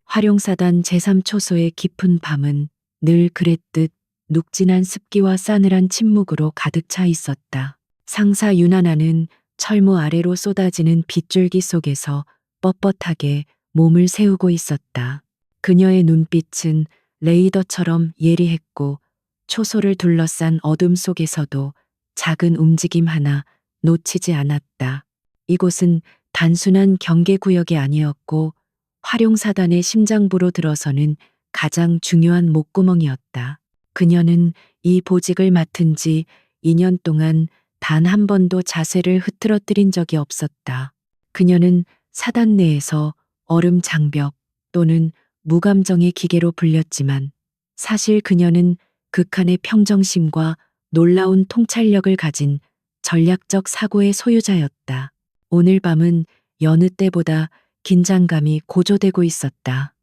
활용사단 제3초소의 깊은 밤은 늘 그랬듯 눅진한 습기와 싸늘한 침묵으로 가득 차 있었다. 상사 윤하나는 철무 아래로 쏟아지는 빗줄기 속에서 뻣뻣하게 몸을 세우고 있었다. 그녀의 눈빛은 레이더처럼 예리했고 초소를 둘러싼 어둠 속에서도 작은 움직임 하나 놓치지 않았다. 이곳은 단순한 경계구역이 아니었고 활용사단의 심장부로 들어서는 가장 중요한 목구멍이었다. 그녀는 이 보직을 맡은 지 2년 동안 단 한 번도 자세를 흐트러뜨린 적이 없었다. 그녀는 사단 내에서 얼음 장벽 또는 무감정의 기계로 불렸지만 사실 그녀는 극한의 평정심과 놀라운 통찰력을 가진 전략적 사고의 소유자였다. 오늘 밤은 여느 때보다 긴장감이 고조되고 있었다.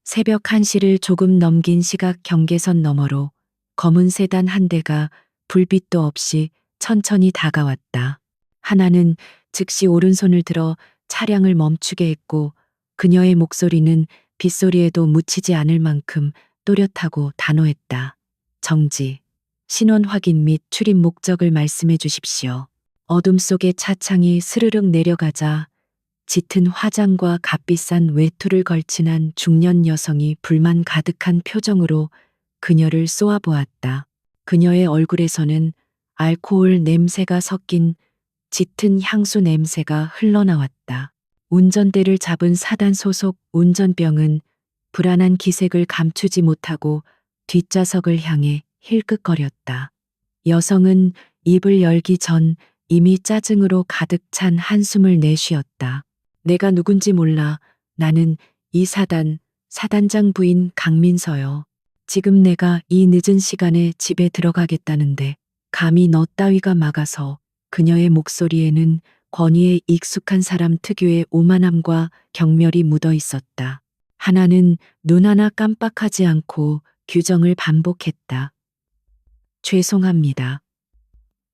새벽 1시를 조금 넘긴 시각 경계선 너머로 검은 세단 한 대가 불빛도 없이 천천히 다가왔다. 하나는 즉시 오른손을 들어 차량을 멈추게 했고 그녀의 목소리는 빗소리에도 묻히지 않을 만큼 또렷하고 단호했다. 정지. 신원 확인 및 출입 목적을 말씀해 주십시오. 어둠 속에 차창이 스르륵 내려가자 짙은 화장과 값비싼 외투를 걸친 한 중년 여성이 불만 가득한 표정으로 그녀를 쏘아보았다. 그녀의 얼굴에서는 알코올 냄새가 섞인 짙은 향수 냄새가 흘러나왔다. 운전대를 잡은 사단 소속 운전병은 불안한 기색을 감추지 못하고 뒷좌석을 향해 힐끗거렸다. 여성은 입을 열기 전 이미 짜증으로 가득 찬 한숨을 내쉬었다. 내가 누군지 몰라. 나는 이 사단장 부인 강민서요. 지금 내가 이 늦은 시간에 집에 들어가겠다는데 감히 너 따위가 막아서. 그녀의 목소리에는 권위에 익숙한 사람 특유의 오만함과 경멸이 묻어 있었다. 하나는 눈 하나 깜빡하지 않고 규정을 반복했다. 죄송합니다.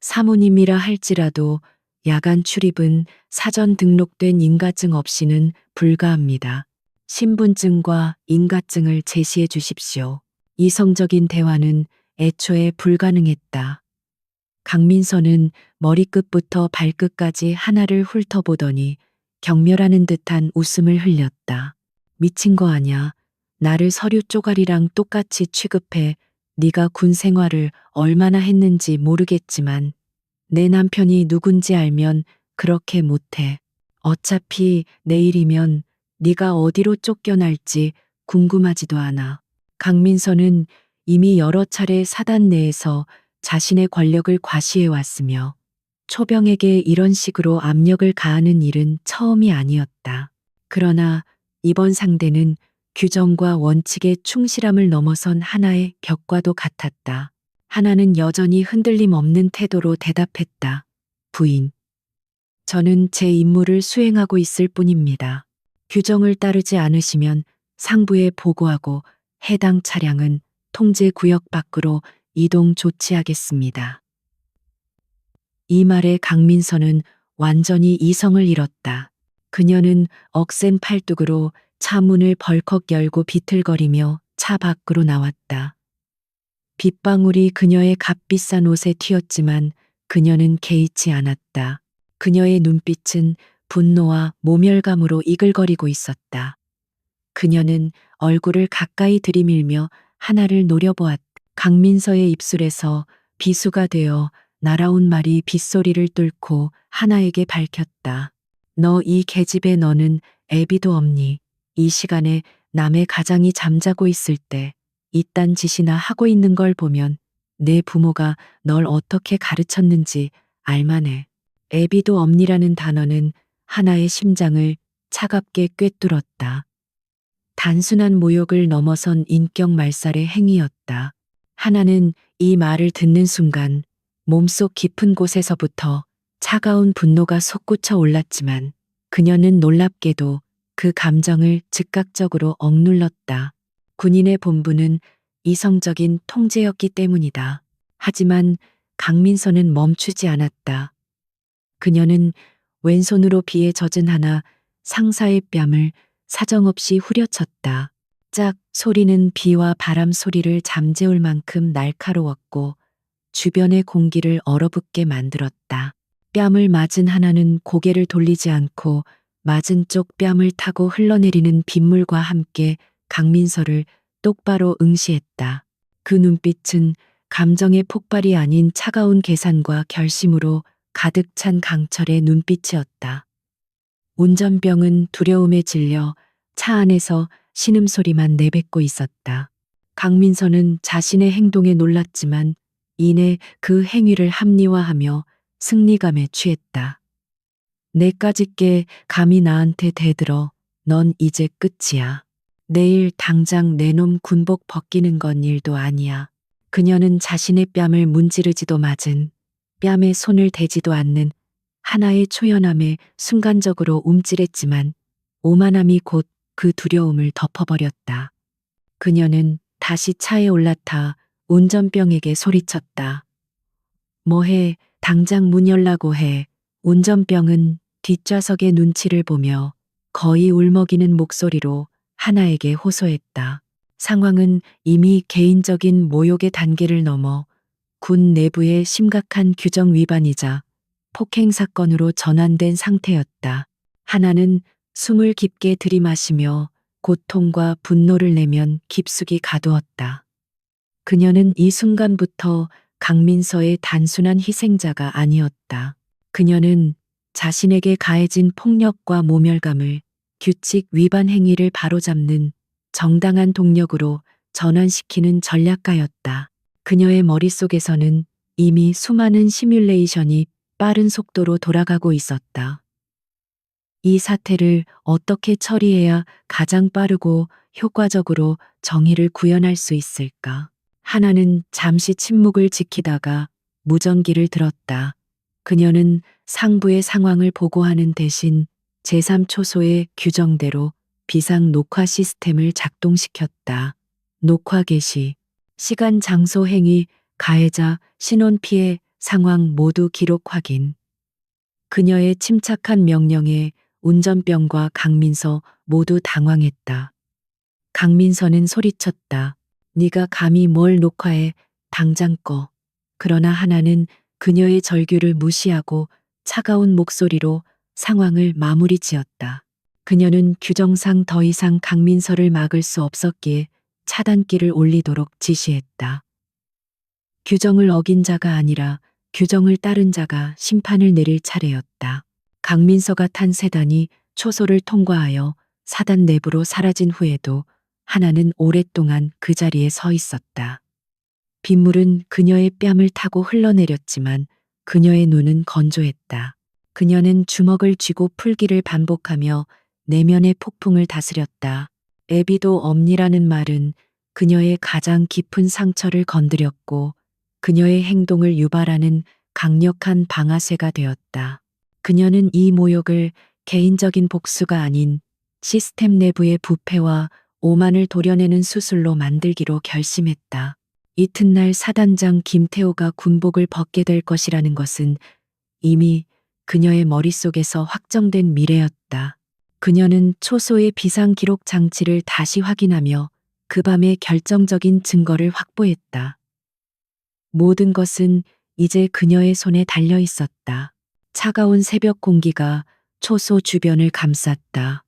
사모님이라 할지라도 야간 출입은 사전 등록된 인가증 없이는 불가합니다. 신분증과 인가증을 제시해 주십시오. 이성적인 대화는 애초에 불가능했다. 강민서는 머리끝부터 발끝까지 하나를 훑어보더니 경멸하는 듯한 웃음을 흘렸다. 미친 거 아냐. 나를 서류 쪼가리랑 똑같이 취급해. 네가 군 생활을 얼마나 했는지 모르겠지만 내 남편이 누군지 알면 그렇게 못해. 어차피 내일이면 네가 어디로 쫓겨날지 궁금하지도 않아. 강민서는 이미 여러 차례 사단 내에서 자신의 권력을 과시해 왔으며 초병에게 이런 식으로 압력을 가하는 일은 처음이 아니었다. 그러나 이번 상대는 규정과 원칙의 충실함을 넘어선 하나의 벽과도 같았다. 하나는 여전히 흔들림 없는 태도로 대답했다. 부인. 저는 제 임무를 수행하고 있을 뿐입니다. 규정을 따르지 않으시면 상부에 보고하고 해당 차량은 통제 구역 밖으로 이동 조치하겠습니다. 이 말에 강민서는 완전히 이성을 잃었다. 그녀는 억센 팔뚝으로 차 문을 벌컥 열고 비틀거리며 차 밖으로 나왔다. 빗방울이 그녀의 값비싼 옷에 튀었지만 그녀는 개의치 않았다. 그녀의 눈빛은 분노와 모멸감으로 이글거리고 있었다. 그녀는 얼굴을 가까이 들이밀며 하나를 노려보았다. 강민서의 입술에서 비수가 되어 날아온 말이 빗소리를 뚫고 하나에게 밝혔다. 너 이 계집애 너는 애비도 없니? 이 시간에 남의 가장이 잠자고 있을 때 이딴 짓이나 하고 있는 걸 보면 내 부모가 널 어떻게 가르쳤는지 알만해. 애비도 없니라는 단어는 하나의 심장을 차갑게 꿰뚫었다. 단순한 모욕을 넘어선 인격 말살의 행위였다. 하나는 이 말을 듣는 순간 몸속 깊은 곳에서부터 차가운 분노가 솟구쳐 올랐지만 그녀는 놀랍게도 그 감정을 즉각적으로 억눌렀다. 군인의 본분은 이성적인 통제였기 때문이다. 하지만 강민서는 멈추지 않았다. 그녀는 왼손으로 비에 젖은 하나 상사의 뺨을 사정없이 후려쳤다. 짝 소리는 비와 바람 소리를 잠재울 만큼 날카로웠고 주변의 공기를 얼어붙게 만들었다. 뺨을 맞은 하나는 고개를 돌리지 않고 맞은 쪽 뺨을 타고 흘러내리는 빗물과 함께 강민서를 똑바로 응시했다. 그 눈빛은 감정의 폭발이 아닌 차가운 계산과 결심으로 가득 찬 강철의 눈빛이었다. 운전병은 두려움에 질려 차 안에서 신음소리만 내뱉고 있었다. 강민서는 자신의 행동에 놀랐지만 이내 그 행위를 합리화하며 승리감에 취했다. 내까짓게 감히 나한테 대들어. 넌 이제 끝이야. 내일 당장 내 놈 군복 벗기는 건 일도 아니야. 그녀는 자신의 뺨을 문지르지도 맞은 뺨에 손을 대지도 않는 하나의 초연함에 순간적으로 움찔했지만 오만함이 곧 그 두려움을 덮어버렸다. 그녀는 다시 차에 올라타 운전병에게 소리쳤다. 뭐해, 당장 문 열라고 해. 운전병은 뒷좌석의 눈치를 보며 거의 울먹이는 목소리로 하나에게 호소했다. 상황은 이미 개인적인 모욕의 단계를 넘어 군 내부의 심각한 규정 위반이자 폭행 사건으로 전환된 상태였다. 하나는 숨을 깊게 들이마시며 고통과 분노를 내면 깊숙이 가두었다. 그녀는 이 순간부터 강민서의 단순한 희생자가 아니었다. 그녀는 자신에게 가해진 폭력과 모멸감을 규칙 위반 행위를 바로잡는 정당한 동력으로 전환시키는 전략가였다. 그녀의 머릿속에서는 이미 수많은 시뮬레이션이 빠른 속도로 돌아가고 있었다. 이 사태를 어떻게 처리해야 가장 빠르고 효과적으로 정의를 구현할 수 있을까? 하나는 잠시 침묵을 지키다가 무전기를 들었다. 그녀는 상부의 상황을 보고하는 대신 제3초소의 규정대로 비상 녹화 시스템을 작동시켰다. 녹화 개시, 시간, 장소, 행위, 가해자, 신원 피해, 상황 모두 기록 확인. 그녀의 침착한 명령에 운전병과 강민서 모두 당황했다. 강민서는 소리쳤다. 네가 감히 뭘 녹화해, 당장 꺼. 그러나 하나는 그녀의 절규를 무시하고 차가운 목소리로 상황을 마무리 지었다. 그녀는 규정상 더 이상 강민서를 막을 수 없었기에 차단기를 올리도록 지시했다. 규정을 어긴 자가 아니라 규정을 따른 자가 심판을 내릴 차례였다. 강민서가 탄 세단이 초소를 통과하여 사단 내부로 사라진 후에도 하나는 오랫동안 그 자리에 서 있었다. 빗물은 그녀의 뺨을 타고 흘러내렸지만 그녀의 눈은 건조했다. 그녀는 주먹을 쥐고 풀기를 반복하며 내면의 폭풍을 다스렸다. 애비도 없니라는 말은 그녀의 가장 깊은 상처를 건드렸고 그녀의 행동을 유발하는 강력한 방아쇠가 되었다. 그녀는 이 모욕을 개인적인 복수가 아닌 시스템 내부의 부패와 오만을 도려내는 수술로 만들기로 결심했다. 이튿날 사단장 김태호가 군복을 벗게 될 것이라는 것은 이미 그녀의 머릿속에서 확정된 미래였다. 그녀는 초소의 비상 기록 장치를 다시 확인하며 그 밤에 결정적인 증거를 확보했다. 모든 것은 이제 그녀의 손에 달려 있었다. 차가운 새벽 공기가 초소 주변을 감쌌다.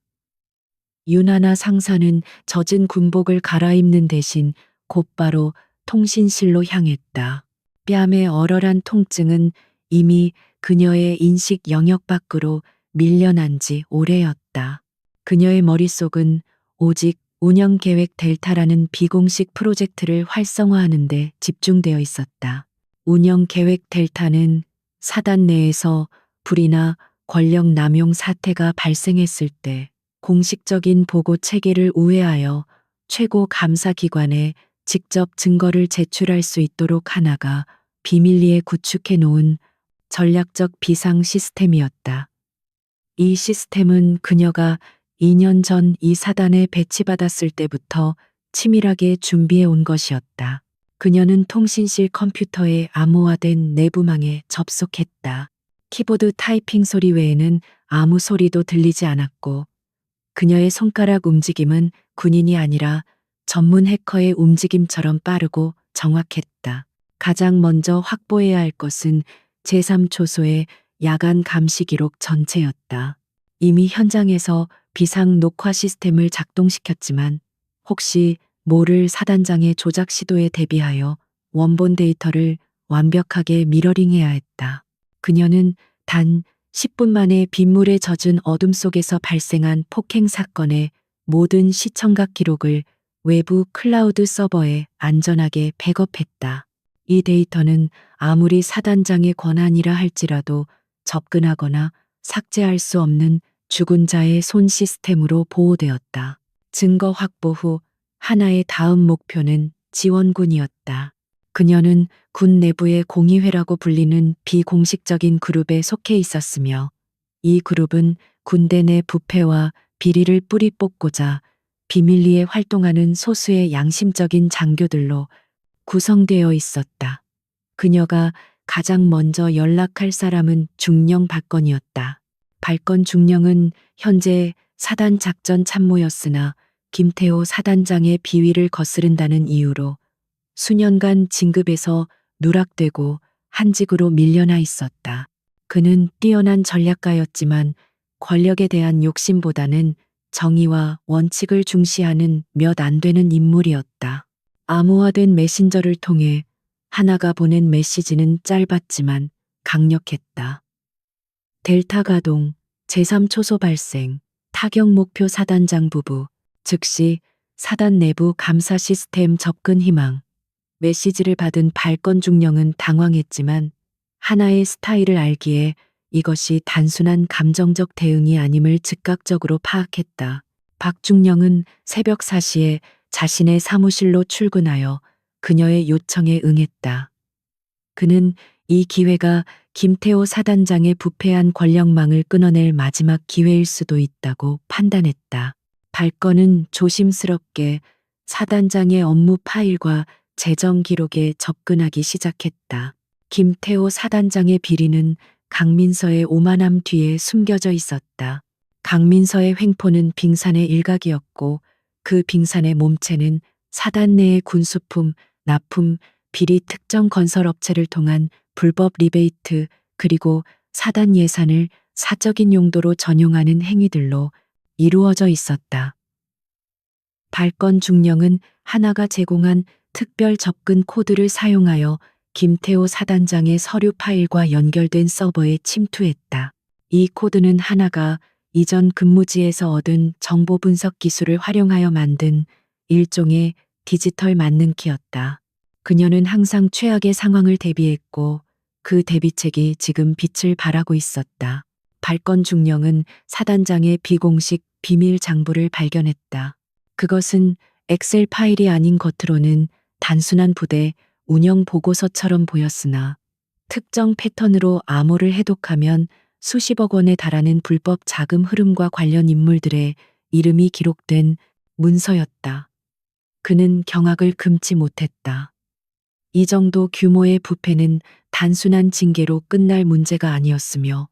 윤하나 상사는 젖은 군복을 갈아입는 대신 곧바로 통신실로 향했다. 뺨의 얼얼한 통증은 이미 그녀의 인식 영역 밖으로 밀려난 지 오래였다. 그녀의 머릿속은 오직 운영계획 델타라는 비공식 프로젝트를 활성화하는 데 집중되어 있었다. 운영계획 델타는 사단 내에서 불이나 권력 남용 사태가 발생했을 때 공식적인 보고 체계를 우회하여 최고 감사기관에 직접 증거를 제출할 수 있도록 하나가 비밀리에 구축해 놓은 전략적 비상 시스템이었다. 이 시스템은 그녀가 2년 전 이 사단에 배치받았을 때부터 치밀하게 준비해 온 것이었다. 그녀는 통신실 컴퓨터에 암호화된 내부망에 접속했다. 키보드 타이핑 소리 외에는 아무 소리도 들리지 않았고 그녀의 손가락 움직임은 군인이 아니라 전문 해커의 움직임처럼 빠르고 정확했다. 가장 먼저 확보해야 할 것은 제3초소의 야간 감시 기록 전체였다. 이미 현장에서 비상 녹화 시스템을 작동시켰지만 혹시 모를 사단장의 조작 시도에 대비하여 원본 데이터를 완벽하게 미러링해야 했다. 그녀는 단 10분 만에 빗물에 젖은 어둠 속에서 발생한 폭행 사건의 모든 시청각 기록을 외부 클라우드 서버에 안전하게 백업했다. 이 데이터는 아무리 사단장의 권한이라 할지라도 접근하거나 삭제할 수 없는 죽은 자의 손 시스템으로 보호되었다. 증거 확보 후 하나의 다음 목표는 지원군이었다. 그녀는 군 내부의 공의회라고 불리는 비공식적인 그룹에 속해 있었으며 이 그룹은 군대 내 부패와 비리를 뿌리 뽑고자 비밀리에 활동하는 소수의 양심적인 장교들로 구성되어 있었다. 그녀가 가장 먼저 연락할 사람은 중령 박건이었다. 박건 중령은 현재 사단 작전 참모였으나 김태호 사단장의 비위를 거스른다는 이유로 수년간 진급에서 누락되고 한직으로 밀려나 있었다. 그는 뛰어난 전략가였지만 권력에 대한 욕심보다는 정의와 원칙을 중시하는 몇 안 되는 인물이었다. 암호화된 메신저를 통해 하나가 보낸 메시지는 짧았지만 강력했다. 델타 가동, 제3초소 발생, 타격 목표 사단장 부부, 즉시 사단 내부 감사 시스템 접근 희망. 메시지를 받은 발건 중령은 당황했지만 하나의 스타일을 알기에 이것이 단순한 감정적 대응이 아님을 즉각적으로 파악했다. 박중령은 새벽 4시에 자신의 사무실로 출근하여 그녀의 요청에 응했다. 그는 이 기회가 김태호 사단장의 부패한 권력망을 끊어낼 마지막 기회일 수도 있다고 판단했다. 발건은 조심스럽게 사단장의 업무 파일과 재정 기록에 접근하기 시작했다. 김태호 사단장의 비리는 강민서의 오만함 뒤에 숨겨져 있었다. 강민서의 횡포는 빙산의 일각이었고 그 빙산의 몸체는 사단 내의 군수품, 납품, 비리 특정 건설업체를 통한 불법 리베이트 그리고 사단 예산을 사적인 용도로 전용하는 행위들로 이루어져 있었다. 발건 중령은 하나가 제공한 특별 접근 코드를 사용하여 김태호 사단장의 서류 파일과 연결된 서버에 침투했다. 이 코드는 하나가 이전 근무지에서 얻은 정보 분석 기술을 활용하여 만든 일종의 디지털 만능키였다. 그녀는 항상 최악의 상황을 대비했고 그 대비책이 지금 빛을 발하고 있었다. 발건 중령은 사단장의 비공식 비밀 장부를 발견했다. 그것은 엑셀 파일이 아닌 겉으로는 단순한 부대 운영 보고서처럼 보였으나 특정 패턴으로 암호를 해독하면 수십억 원에 달하는 불법 자금 흐름과 관련 인물들의 이름이 기록된 문서였다. 그는 경악을 금치 못했다. 이 정도 규모의 부패는 단순한 징계로 끝날 문제가 아니었으며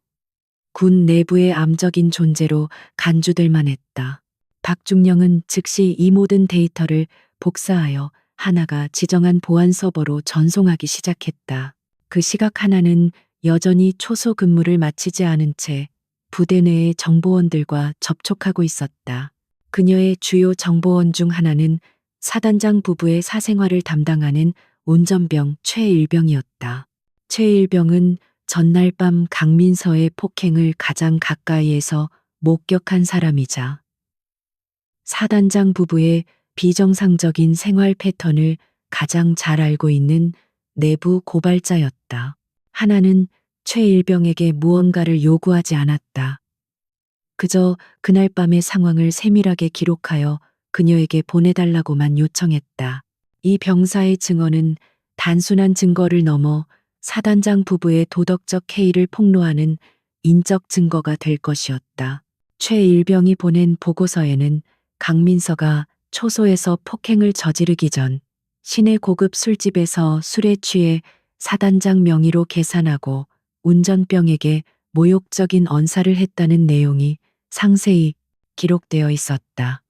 군 내부의 암적인 존재로 간주될 만했다. 박중령은 즉시 이 모든 데이터를 복사하여 하나가 지정한 보안 서버로 전송하기 시작했다. 그 시각 하나는 여전히 초소 근무를 마치지 않은 채 부대 내의 정보원들과 접촉하고 있었다. 그녀의 주요 정보원 중 하나는 사단장 부부의 사생활을 담당하는 운전병 최일병이었다. 최일병은 전날 밤 강민서의 폭행을 가장 가까이에서 목격한 사람이자 사단장 부부의 비정상적인 생활 패턴을 가장 잘 알고 있는 내부 고발자였다. 하나는 최일병에게 무언가를 요구하지 않았다. 그저 그날 밤의 상황을 세밀하게 기록하여 그녀에게 보내달라고만 요청했다. 이 병사의 증언은 단순한 증거를 넘어 사단장 부부의 도덕적 해이를 폭로하는 인적 증거가 될 것이었다. 최일병이 보낸 보고서에는 강민서가 초소에서 폭행을 저지르기 전 시내 고급 술집에서 술에 취해 사단장 명의로 계산하고 운전병에게 모욕적인 언사를 했다는 내용이 상세히 기록되어 있었다.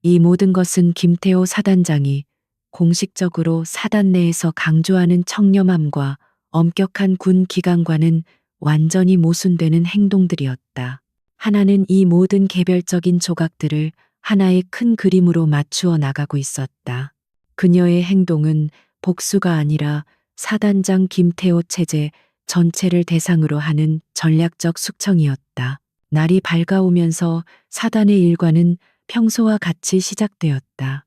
이 모든 것은 김태호 사단장이 공식적으로 사단 내에서 강조하는 청렴함과 엄격한 군 기강과는 완전히 모순되는 행동들이었다. 하나는 이 모든 개별적인 조각들을 하나의 큰 그림으로 맞추어 나가고 있었다. 그녀의 행동은 복수가 아니라 사단장 김태호 체제 전체를 대상으로 하는 전략적 숙청이었다. 날이 밝아오면서 사단의 일과는 평소와 같이 시작되었다.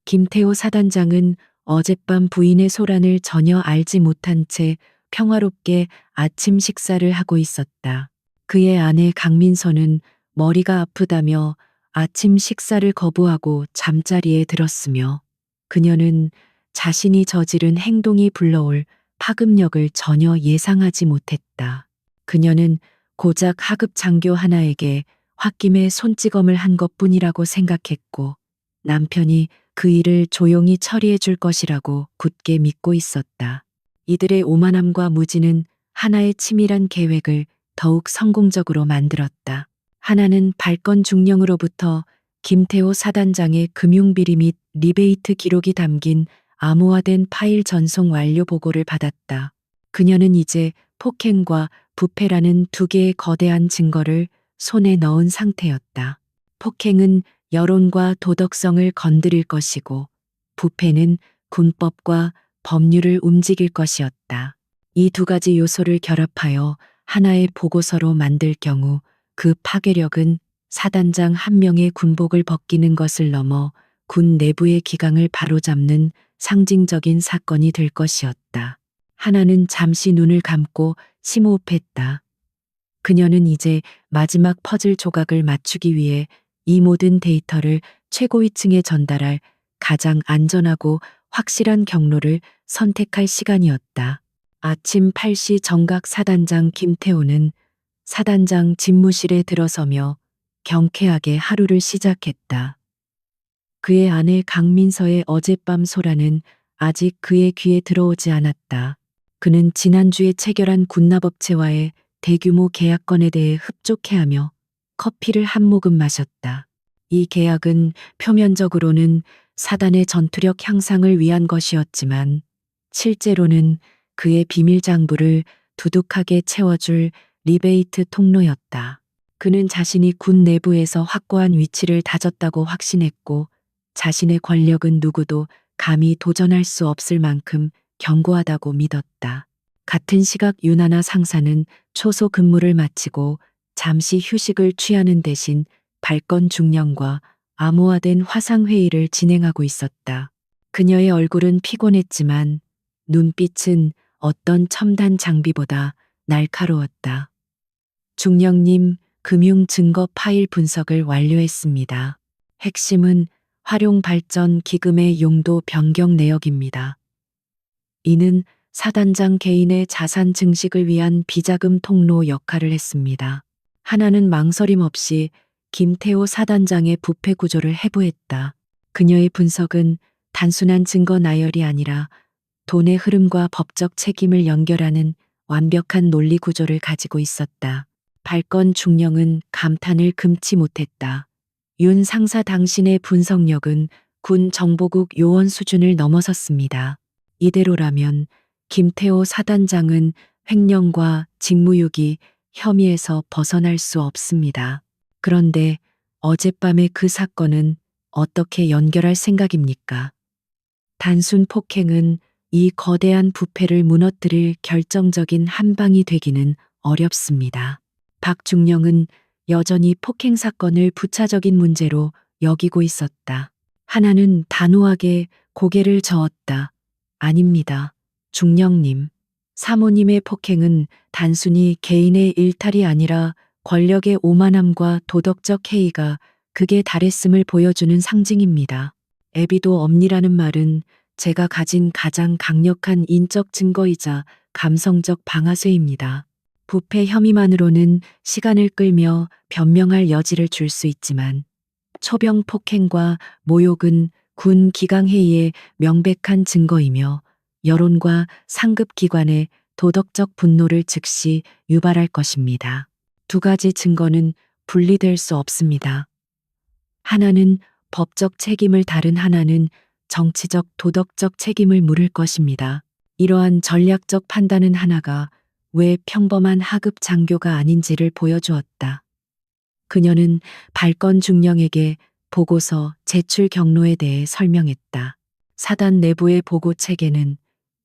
김태호 사단장은 어젯밤 부인의 소란을 전혀 알지 못한 채 평화롭게 아침 식사를 하고 있었다. 그의 아내 강민서는 머리가 아프다며 아침 식사를 거부하고 잠자리에 들었으며 그녀는 자신이 저지른 행동이 불러올 파급력을 전혀 예상하지 못했다. 그녀는 고작 하급 장교 하나에게 홧김에 손찌검을 한 것뿐이라고 생각했고 남편이 그 일을 조용히 처리해 줄 것이라고 굳게 믿고 있었다. 이들의 오만함과 무지는 하나의 치밀한 계획을 더욱 성공적으로 만들었다. 하나는 발권 중령으로부터 김태호 사단장의 금융비리 및 리베이트 기록이 담긴 암호화된 파일 전송 완료 보고를 받았다. 그녀는 이제 폭행과 부패라는 두 개의 거대한 증거를 손에 넣은 상태였다. 폭행은 여론과 도덕성을 건드릴 것이고 부패는 군법과 법률을 움직일 것이었다. 이 두 가지 요소를 결합하여 하나의 보고서로 만들 경우 그 파괴력은 사단장 한 명의 군복을 벗기는 것을 넘어 군 내부의 기강을 바로잡는 상징적인 사건이 될 것이었다. 하나는 잠시 눈을 감고 심호흡했다. 그녀는 이제 마지막 퍼즐 조각을 맞추기 위해 이 모든 데이터를 최고위층에 전달할 가장 안전하고 확실한 경로를 선택할 시간이었다. 아침 8시 정각 사단장 김태호는 사단장 집무실에 들어서며 경쾌하게 하루를 시작했다. 그의 아내 강민서의 어젯밤 소란은 아직 그의 귀에 들어오지 않았다. 그는 지난주에 체결한 군납업체와의 대규모 계약건에 대해 흡족해하며 커피를 한 모금 마셨다. 이 계약은 표면적으로는 사단의 전투력 향상을 위한 것이었지만 실제로는 그의 비밀 장부를 두둑하게 채워줄 리베이트 통로였다. 그는 자신이 군 내부에서 확고한 위치를 다졌다고 확신했고 자신의 권력은 누구도 감히 도전할 수 없을 만큼 견고하다고 믿었다. 같은 시각 윤하나 상사는 초소 근무를 마치고 잠시 휴식을 취하는 대신 발권 중령과 암호화된 화상회의를 진행하고 있었다. 그녀의 얼굴은 피곤했지만 눈빛은 어떤 첨단 장비보다 날카로웠다. 중령님, 금융 증거 파일 분석을 완료했습니다. 핵심은 활용 발전 기금의 용도 변경 내역입니다. 이는 사단장 개인의 자산 증식을 위한 비자금 통로 역할을 했습니다. 하나는 망설임 없이 김태호 사단장의 부패 구조를 해부했다. 그녀의 분석은 단순한 증거 나열이 아니라 돈의 흐름과 법적 책임을 연결하는 완벽한 논리 구조를 가지고 있었다. 발권 중령은 감탄을 금치 못했다. 윤 상사 당신의 분석력은 군 정보국 요원 수준을 넘어섰습니다. 이대로라면 김태호 사단장은 횡령과 직무유기 혐의에서 벗어날 수 없습니다. 그런데 어젯밤의 그 사건은 어떻게 연결할 생각입니까? 단순 폭행은 이 거대한 부패를 무너뜨릴 결정적인 한 방이 되기는 어렵습니다. 박중령은 여전히 폭행 사건을 부차적인 문제로 여기고 있었다. 하나는 단호하게 고개를 저었다. 아닙니다. 중령님. 사모님의 폭행은 단순히 개인의 일탈이 아니라 권력의 오만함과 도덕적 해이가 극에 달했음을 보여주는 상징입니다. 애비도 엄니라는 말은 제가 가진 가장 강력한 인적 증거이자 감성적 방아쇠입니다. 부패 혐의만으로는 시간을 끌며 변명할 여지를 줄 수 있지만 초병 폭행과 모욕은 군 기강회의의 명백한 증거이며 여론과 상급 기관의 도덕적 분노를 즉시 유발할 것입니다. 두 가지 증거는 분리될 수 없습니다. 하나는 법적 책임을, 다른 하나는 정치적, 도덕적 책임을 물을 것입니다. 이러한 전략적 판단은 하나가 왜 평범한 하급 장교가 아닌지를 보여주었다. 그녀는 발권 중령에게 보고서 제출 경로에 대해 설명했다. 사단 내부의 보고 체계는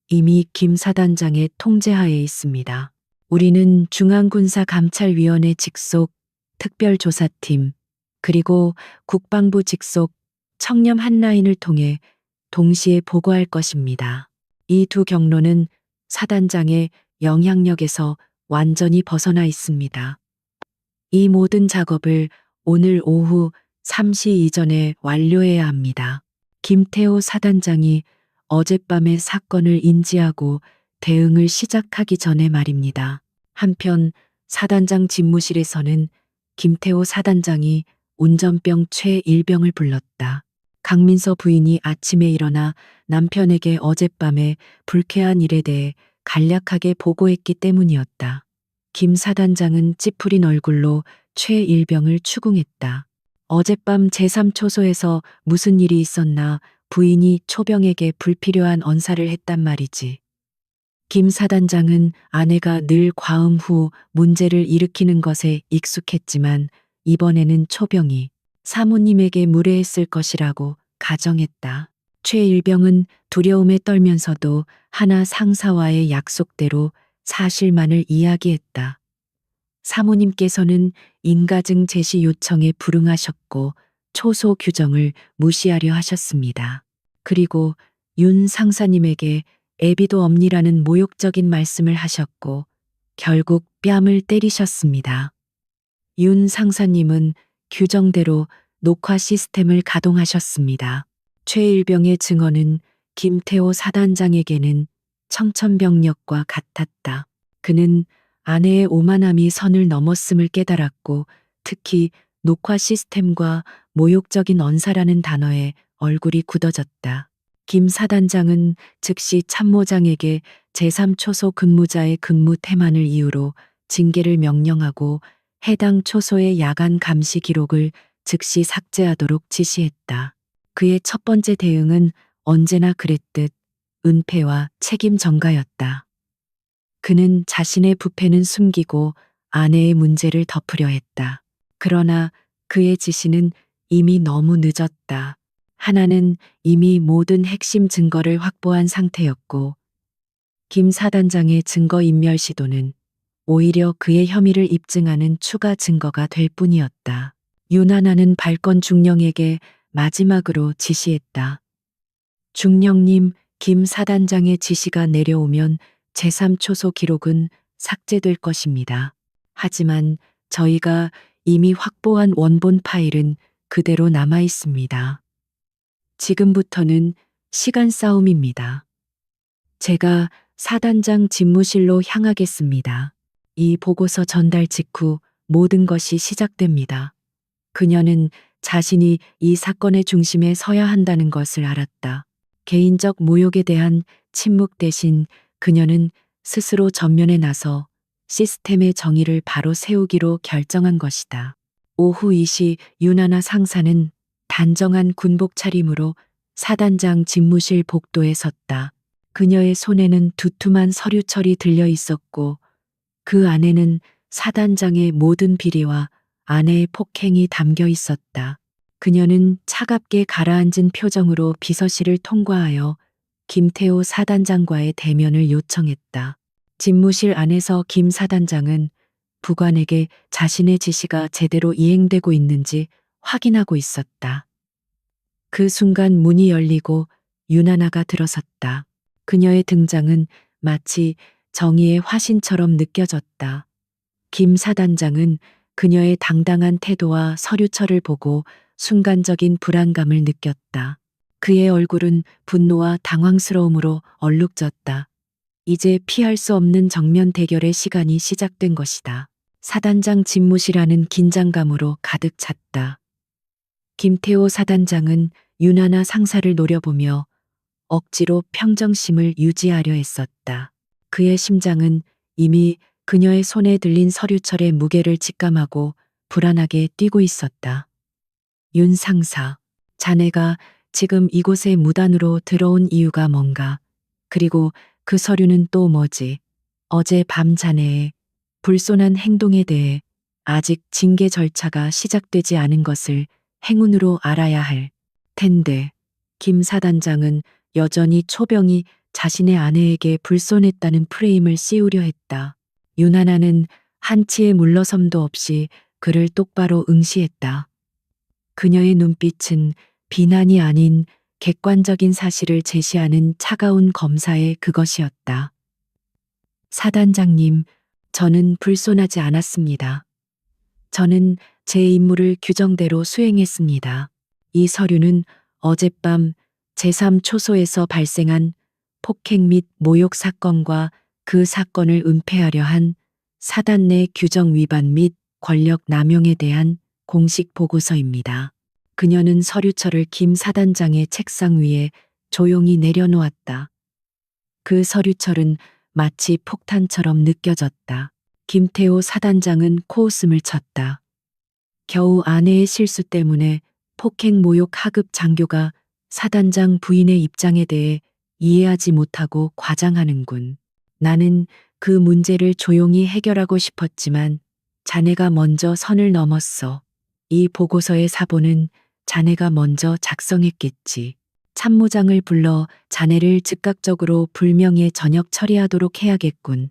이미 김 사단장의 통제하에 있습니다. 우리는 중앙군사감찰위원회 직속 특별조사팀, 그리고 국방부 직속 청렴 한라인을 통해 동시에 보고할 것입니다. 이 두 경로는 사단장의 영향력에서 완전히 벗어나 있습니다. 이 모든 작업을 오늘 오후 3시 이전에 완료해야 합니다. 김태호 사단장이 어젯밤에 사건을 인지하고 대응을 시작하기 전에 말입니다. 한편 사단장 집무실에서는 김태호 사단장이 운전병 최일병을 불렀다. 강민서 부인이 아침에 일어나 남편에게 어젯밤에 불쾌한 일에 대해 간략하게 보고했기 때문이었다. 김 사단장은 찌푸린 얼굴로 최일병을 추궁했다. 어젯밤 제3초소에서 무슨 일이 있었나, 부인이 초병에게 불필요한 언사를 했단 말이지. 김 사단장은 아내가 늘 과음 후 문제를 일으키는 것에 익숙했지만 이번에는 초병이 사모님에게 무례했을 것이라고 가정했다. 최일병은 두려움에 떨면서도 하나 상사와의 약속대로 사실만을 이야기했다. 사모님께서는 인가증 제시 요청에 불응하셨고 초소 규정을 무시하려 하셨습니다. 그리고 윤 상사님에게 애비도 없니라는 모욕적인 말씀을 하셨고 결국 뺨을 때리셨습니다. 윤 상사님은 규정대로 녹화 시스템을 가동하셨습니다. 최일병의 증언은 김태호 사단장에게는 청천벽력과 같았다. 그는 아내의 오만함이 선을 넘었음을 깨달았고 특히 녹화 시스템과 모욕적인 언사라는 단어에 얼굴이 굳어졌다. 김 사단장은 즉시 참모장에게 제3초소 근무자의 근무 태만을 이유로 징계를 명령하고 해당 초소의 야간 감시 기록을 즉시 삭제하도록 지시했다. 그의 첫 번째 대응은 언제나 그랬듯 은폐와 책임 전가였다. 그는 자신의 부패는 숨기고 아내의 문제를 덮으려 했다. 그러나 그의 지시는 이미 너무 늦었다. 하나는 이미 모든 핵심 증거를 확보한 상태였고 김 사단장의 증거인멸 시도는 오히려 그의 혐의를 입증하는 추가 증거가 될 뿐이었다. 윤하나는 발권 중령에게 마지막으로 지시했다. 중령님, 김 사단장의 지시가 내려오면 제3초소 기록은 삭제될 것입니다. 하지만 저희가 이미 확보한 원본 파일은 그대로 남아 있습니다. 지금부터는 시간 싸움입니다. 제가 사단장 집무실로 향하겠습니다. 이 보고서 전달 직후 모든 것이 시작됩니다. 그녀는 자신이 이 사건의 중심에 서야 한다는 것을 알았다. 개인적 모욕에 대한 침묵 대신 그녀는 스스로 전면에 나서 시스템의 정의를 바로 세우기로 결정한 것이다. 오후 2시 윤하나 상사는 단정한 군복 차림으로 사단장 집무실 복도에 섰다. 그녀의 손에는 두툼한 서류철이 들려 있었고 그 안에는 사단장의 모든 비리와 아내의 폭행이 담겨 있었다. 그녀는 차갑게 가라앉은 표정으로 비서실을 통과하여 김태호 사단장과의 대면을 요청했다. 집무실 안에서 김 사단장은 부관에게 자신의 지시가 제대로 이행되고 있는지 확인하고 있었다. 그 순간 문이 열리고 윤하나가 들어섰다. 그녀의 등장은 마치 정의의 화신처럼 느껴졌다. 김 사단장은 그녀의 당당한 태도와 서류철을 보고 순간적인 불안감을 느꼈다. 그의 얼굴은 분노와 당황스러움으로 얼룩졌다. 이제 피할 수 없는 정면 대결의 시간이 시작된 것이다. 사단장 집무실안은 긴장감으로 가득 찼다. 김태호 사단장은 윤하나 상사를 노려보며 억지로 평정심을 유지하려 했었다. 그의 심장은 이미 그녀의 손에 들린 서류철의 무게를 직감하고 불안하게 뛰고 있었다. 윤 상사, 자네가 지금 이곳에 무단으로 들어온 이유가 뭔가? 그리고 그 서류는 또 뭐지? 어제 밤 자네의 불손한 행동에 대해 아직 징계 절차가 시작되지 않은 것을 행운으로 알아야 할 텐데, 김 사단장은 여전히 초병이 자신의 아내에게 불손했다는 프레임을 씌우려 했다. 윤하나는 한치의 물러섬도 없이 그를 똑바로 응시했다. 그녀의 눈빛은 비난이 아닌 객관적인 사실을 제시하는 차가운 검사의 그것이었다. 사단장님, 저는 불손하지 않았습니다. 저는 제 임무를 규정대로 수행했습니다. 이 서류는 어젯밤 제3초소에서 발생한 폭행 및 모욕 사건과 그 사건을 은폐하려 한 사단 내 규정 위반 및 권력 남용에 대한 공식 보고서입니다. 그녀는 서류철을 김 사단장의 책상 위에 조용히 내려놓았다. 그 서류철은 마치 폭탄처럼 느껴졌다. 김태호 사단장은 코웃음을 쳤다. 겨우 아내의 실수 때문에 폭행 모욕 하급 장교가 사단장 부인의 입장에 대해 이해하지 못하고 과장하는군. 나는 그 문제를 조용히 해결하고 싶었지만 자네가 먼저 선을 넘었어. 이 보고서의 사본은 자네가 먼저 작성했겠지. 참모장을 불러 자네를 즉각적으로 불명예 전역 처리하도록 해야겠군.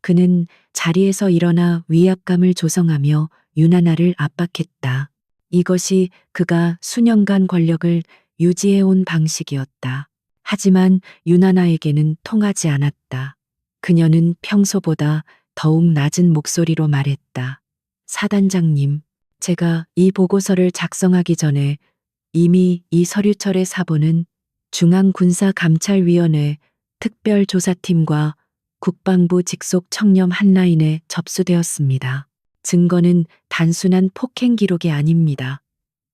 그는 자리에서 일어나 위압감을 조성하며 윤하나를 압박했다. 이것이 그가 수년간 권력을 유지해온 방식이었다. 하지만 윤하나에게는 통하지 않았다. 그녀는 평소보다 더욱 낮은 목소리로 말했다. 사단장님, 제가 이 보고서를 작성하기 전에 이미 이 서류철의 사본은 중앙군사감찰위원회 특별조사팀과 국방부 직속 청렴 한라인에 접수되었습니다. 증거는 단순한 폭행 기록이 아닙니다.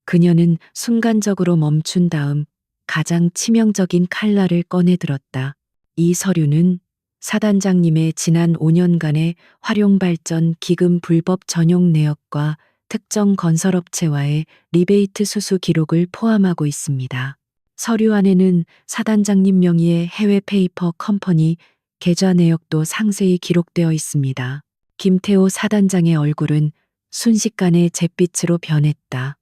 그녀는 순간적으로 멈춘 다음 가장 치명적인 칼날을 꺼내 들었다. 이 서류는 사단장님의 지난 5년간의 활용발전 기금 불법 전용 내역과 특정 건설업체와의 리베이트 수수 기록을 포함하고 있습니다. 서류 안에는 사단장님 명의의 해외 페이퍼 컴퍼니 계좌 내역도 상세히 기록되어 있습니다. 김태호 사단장의 얼굴은 순식간에 잿빛으로 변했다.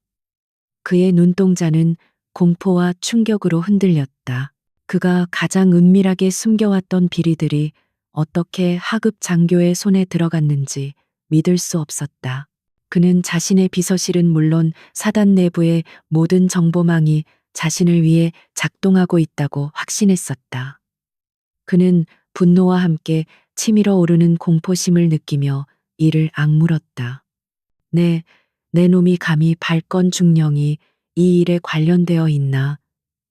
그의 눈동자는 공포와 충격으로 흔들렸다. 그가 가장 은밀하게 숨겨왔던 비리들이 어떻게 하급 장교의 손에 들어갔는지 믿을 수 없었다. 그는 자신의 비서실은 물론 사단 내부의 모든 정보망이 자신을 위해 작동하고 있다고 확신했었다. 그는 분노와 함께 치밀어 오르는 공포심을 느끼며 이를 악물었다. 내 놈이 감히 발권 중령이 이 일에 관련되어 있나?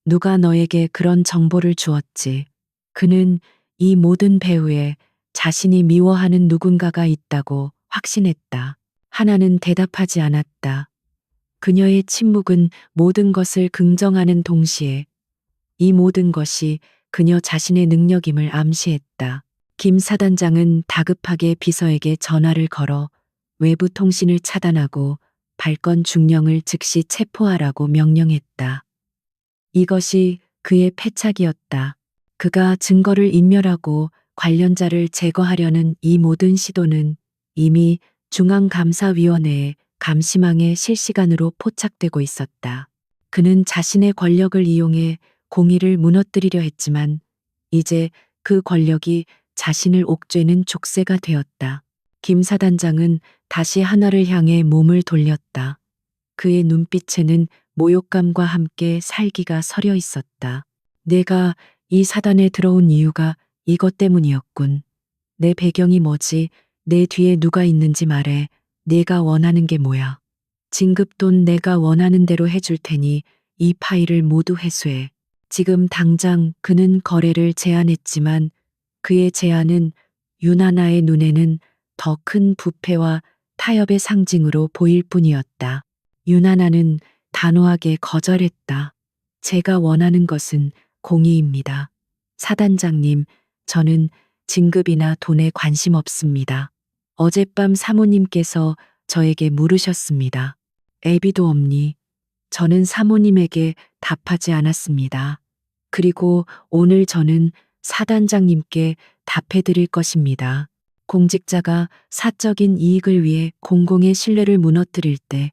누가 너에게 그런 정보를 주었지? 그는 이 모든 배후에 자신이 미워하는 누군가가 있다고 확신했다. 하나는 대답하지 않았다. 그녀의 침묵은 모든 것을 긍정하는 동시에 이 모든 것이 그녀 자신의 능력임을 암시했다. 김 사단장은 다급하게 비서에게 전화를 걸어 외부 통신을 차단하고 발권 중령을 즉시 체포하라고 명령했다. 이것이 그의 패착이었다. 그가 증거를 인멸하고 관련자를 제거하려는 이 모든 시도는 이미 중앙감사위원회의 감시망에 실시간으로 포착되고 있었다. 그는 자신의 권력을 이용해 공의를 무너뜨리려 했지만 이제 그 권력이 자신을 옥죄는 족쇄가 되었다. 김 사단장은 다시 하나를 향해 몸을 돌렸다. 그의 눈빛에는 모욕감과 함께 살기가 서려 있었다. 내가 이 사단에 들어온 이유가 이것 때문이었군. 내 배경이 뭐지? 내 뒤에 누가 있는지 말해. 내가 원하는 게 뭐야? 진급돈 내가 원하는 대로 해줄 테니 이 파일을 모두 회수해. 지금 당장 그는 거래를 제안했지만 그의 제안은 윤하나의 눈에는 더 큰 부패와 타협의 상징으로 보일 뿐이었다. 윤하나는 단호하게 거절했다. 제가 원하는 것은 공의입니다. 사단장님, 저는 진급이나 돈에 관심 없습니다. 어젯밤 사모님께서 저에게 물으셨습니다. 애비도 없니? 저는 사모님에게 답하지 않았습니다. 그리고 오늘 저는 사단장님께 답해 드릴 것입니다. 공직자가 사적인 이익을 위해 공공의 신뢰를 무너뜨릴 때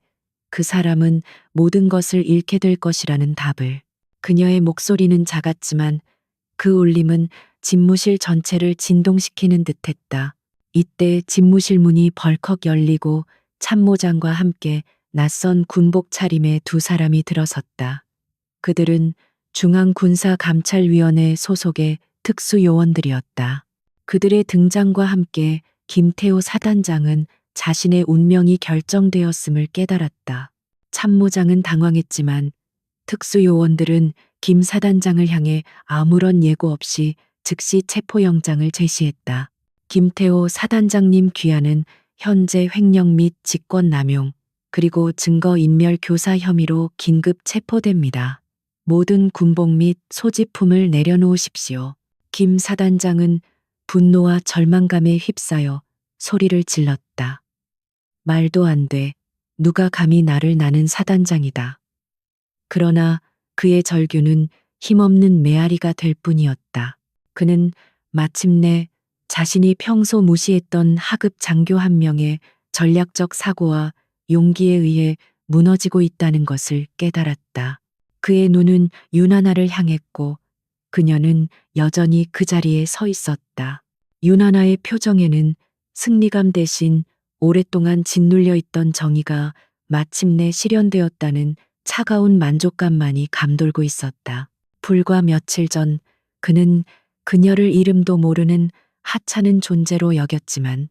그 사람은 모든 것을 잃게 될 것이라는 답을. 그녀의 목소리는 작았지만 그 울림은 집무실 전체를 진동시키는 듯했다. 이때 집무실 문이 벌컥 열리고 참모장과 함께 낯선 군복 차림의 두 사람이 들어섰다. 그들은 중앙군사감찰위원회 소속의 특수요원들이었다. 그들의 등장과 함께 김태호 사단장은 자신의 운명이 결정되었음을 깨달았다. 참모장은 당황했지만 특수요원들은 김 사단장을 향해 아무런 예고 없이 즉시 체포영장을 제시했다. 김태호 사단장님 귀하는 현재 횡령 및 직권남용, 그리고 증거인멸 교사 혐의로 긴급 체포됩니다. 모든 군복 및 소지품을 내려놓으십시오. 김 사단장은 분노와 절망감에 휩싸여 소리를 질렀다. 말도 안 돼. 누가 감히 나를 나는 사단장이다. 그러나 그의 절규는 힘없는 메아리가 될 뿐이었다. 그는 마침내 자신이 평소 무시했던 하급 장교 한 명의 전략적 사고와 용기에 의해 무너지고 있다는 것을 깨달았다. 그의 눈은 윤하나를 향했고 그녀는 여전히 그 자리에 서 있었다. 윤하나의 표정에는 승리감 대신 오랫동안 짓눌려 있던 정의가 마침내 실현되었다는 차가운 만족감만이 감돌고 있었다. 불과 며칠 전 그는 그녀를 이름도 모르는 하찮은 존재로 여겼지만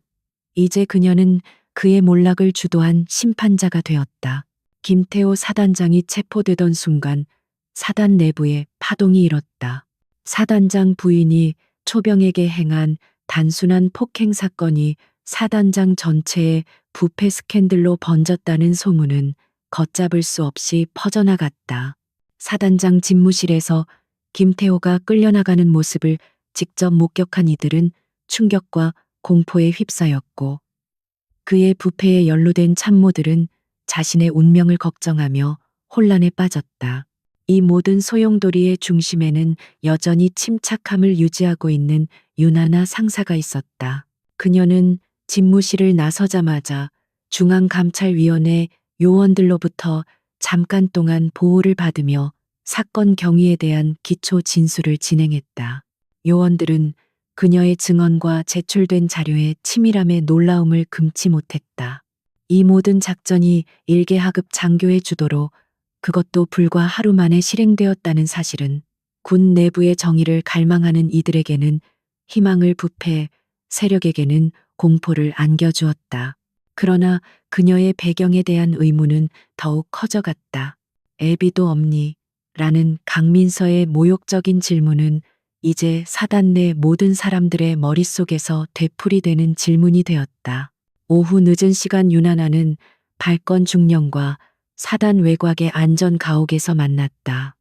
이제 그녀는 그의 몰락을 주도한 심판자가 되었다. 김태호 사단장이 체포되던 순간 사단 내부에 파동이 일었다. 사단장 부인이 초병에게 행한 단순한 폭행 사건이 사단장 전체에 부패 스캔들로 번졌다는 소문은 걷잡을 수 없이 퍼져나갔다. 사단장 집무실에서 김태호가 끌려나가는 모습을 직접 목격한 이들은 충격과 공포에 휩싸였고 그의 부패에 연루된 참모들은 자신의 운명을 걱정하며 혼란에 빠졌다. 이 모든 소용돌이의 중심에는 여전히 침착함을 유지하고 있는 윤하나 상사가 있었다. 그녀는 집무실을 나서자마자 중앙감찰위원회 요원들로부터 잠깐 동안 보호를 받으며 사건 경위에 대한 기초 진술을 진행했다. 요원들은 그녀의 증언과 제출된 자료의 치밀함에 놀라움을 금치 못했다. 이 모든 작전이 일개 하급 장교의 주도로 그것도 불과 하루 만에 실행되었다는 사실은 군 내부의 정의를 갈망하는 이들에게는 희망을 부패, 세력에게는 공포를 안겨주었다. 그러나 그녀의 배경에 대한 의문은 더욱 커져갔다. 애비도 없니? 라는 강민서의 모욕적인 질문은 이제 사단 내 모든 사람들의 머릿속에서 되풀이되는 질문이 되었다. 오후 늦은 시간 윤하나는 발권 중령과 사단 외곽의 안전 가옥에서 만났다.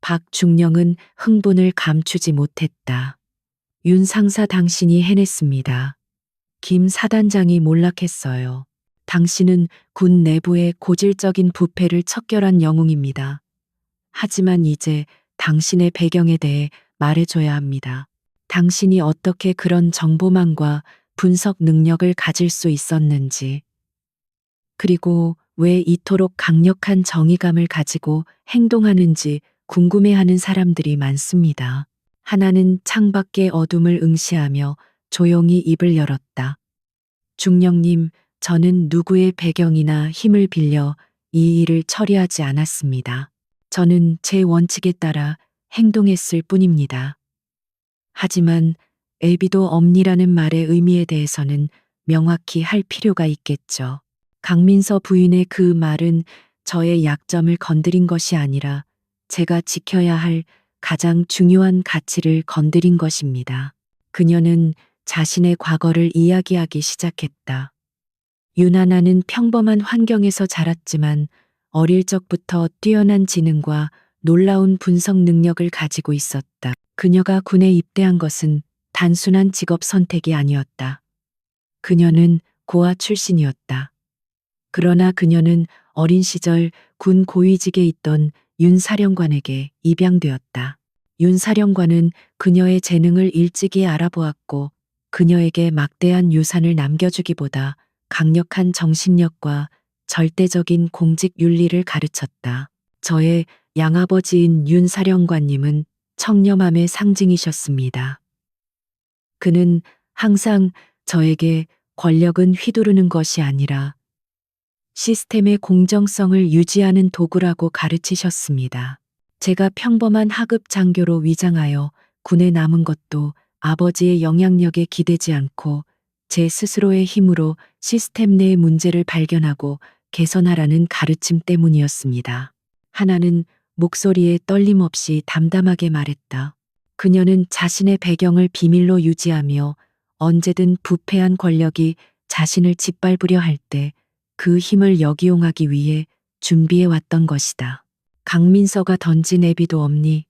박 중령은 흥분을 감추지 못했다. 윤 상사 당신이 해냈습니다. 김 사단장이 몰락했어요. 당신은 군 내부의 고질적인 부패를 척결한 영웅입니다. 하지만 이제 당신의 배경에 대해 말해줘야 합니다. 당신이 어떻게 그런 정보망과 분석 능력을 가질 수 있었는지, 그리고 왜 이토록 강력한 정의감을 가지고 행동하는지 궁금해하는 사람들이 많습니다. 하나는 창밖의 어둠을 응시하며 조용히 입을 열었다. 중령님, 저는 누구의 배경이나 힘을 빌려 이 일을 처리하지 않았습니다. 저는 제 원칙에 따라 행동했을 뿐입니다. 하지만 애비도 없니라는 말의 의미에 대해서는 명확히 할 필요가 있겠죠. 강민서 부인의 그 말은 저의 약점을 건드린 것이 아니라 제가 지켜야 할 가장 중요한 가치를 건드린 것입니다. 그녀는 자신의 과거를 이야기하기 시작했다. 윤하나는 평범한 환경에서 자랐지만 어릴 적부터 뛰어난 지능과 놀라운 분석 능력을 가지고 있었다. 그녀가 군에 입대한 것은 단순한 직업 선택이 아니었다. 그녀는 고아 출신이었다. 그러나 그녀는 어린 시절 군 고위직에 있던 윤 사령관에게 입양되었다. 윤 사령관은 그녀의 재능을 일찍이 알아보았고 그녀에게 막대한 유산을 남겨주기보다 강력한 정신력과 절대적인 공직 윤리를 가르쳤다. 저의 양아버지인 윤 사령관님은 청렴함의 상징이셨습니다. 그는 항상 저에게 권력은 휘두르는 것이 아니라 시스템의 공정성을 유지하는 도구라고 가르치셨습니다. 제가 평범한 하급 장교로 위장하여 군에 남은 것도 아버지의 영향력에 기대지 않고 제 스스로의 힘으로 시스템 내의 문제를 발견하고 개선하라는 가르침 때문이었습니다. 하나는 목소리에 떨림 없이 담담하게 말했다. 그녀는 자신의 배경을 비밀로 유지하며 언제든 부패한 권력이 자신을 짓밟으려 할 때 그 힘을 역이용하기 위해 준비해 왔던 것이다. 강민서가 던진 애비도 없니?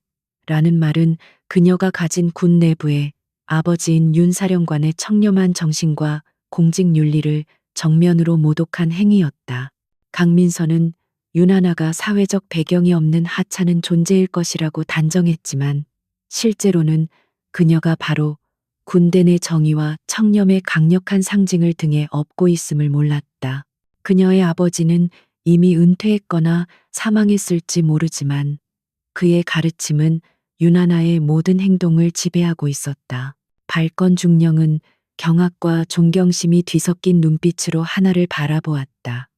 라는 말은 그녀가 가진 군 내부에 아버지인 윤 사령관의 청렴한 정신과 공직 윤리를 정면으로 모독한 행위였다. 강민서는 윤하나가 사회적 배경이 없는 하찮은 존재일 것이라고 단정했지만 실제로는 그녀가 바로 군대 내 정의와 청렴의 강력한 상징을 등에 업고 있음을 몰랐다. 그녀의 아버지는 이미 은퇴했거나 사망했을지 모르지만 그의 가르침은 윤하나의 모든 행동을 지배하고 있었다. 발건 중령은 경악과 존경심이 뒤섞인 눈빛으로 하나를 바라보았다.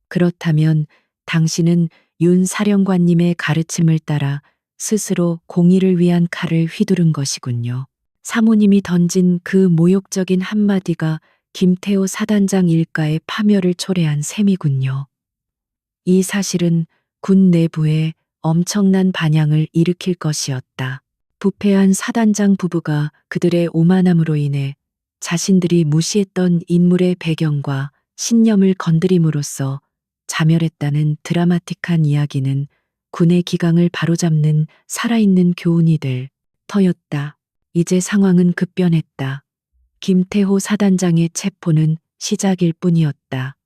그렇다면 당신은 윤 사령관님의 가르침을 따라 스스로 공의를 위한 칼을 휘두른 것이군요. 사모님이 던진 그 모욕적인 한마디가 김태호 사단장 일가의 파멸을 초래한 셈이군요. 이 사실은 군 내부에 엄청난 반향을 일으킬 것이었다. 부패한 사단장 부부가 그들의 오만함으로 인해 자신들이 무시했던 인물의 배경과 신념을 건드림으로써 자멸했다는 드라마틱한 이야기는 군의 기강을 바로잡는 살아있는 교훈이 될 터였다. 이제 상황은 급변했다. 김태호 사단장의 체포는 시작일 뿐이었다.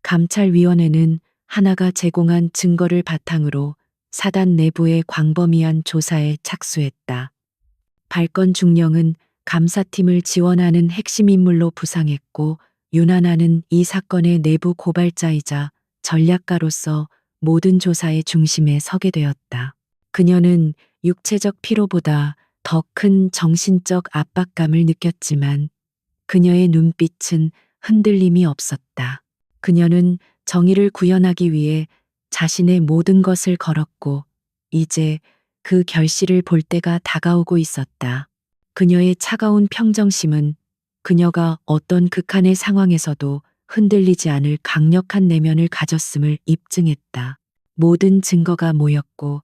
감찰위원회는 하나가 제공한 증거를 바탕으로 사단 내부의 광범위한 조사에 착수했다. 발건 중령은 감사팀을 지원하는 핵심 인물로 부상했고 윤하나는 이 사건의 내부 고발자이자 전략가로서 모든 조사의 중심에 서게 되었다. 그녀는 육체적 피로보다 더 큰 정신적 압박감을 느꼈지만 그녀의 눈빛은 흔들림이 없었다. 그녀는 정의를 구현하기 위해 자신의 모든 것을 걸었고 이제 그 결실을 볼 때가 다가오고 있었다. 그녀의 차가운 평정심은 그녀가 어떤 극한의 상황에서도 흔들리지 않을 강력한 내면을 가졌음을 입증했다. 모든 증거가 모였고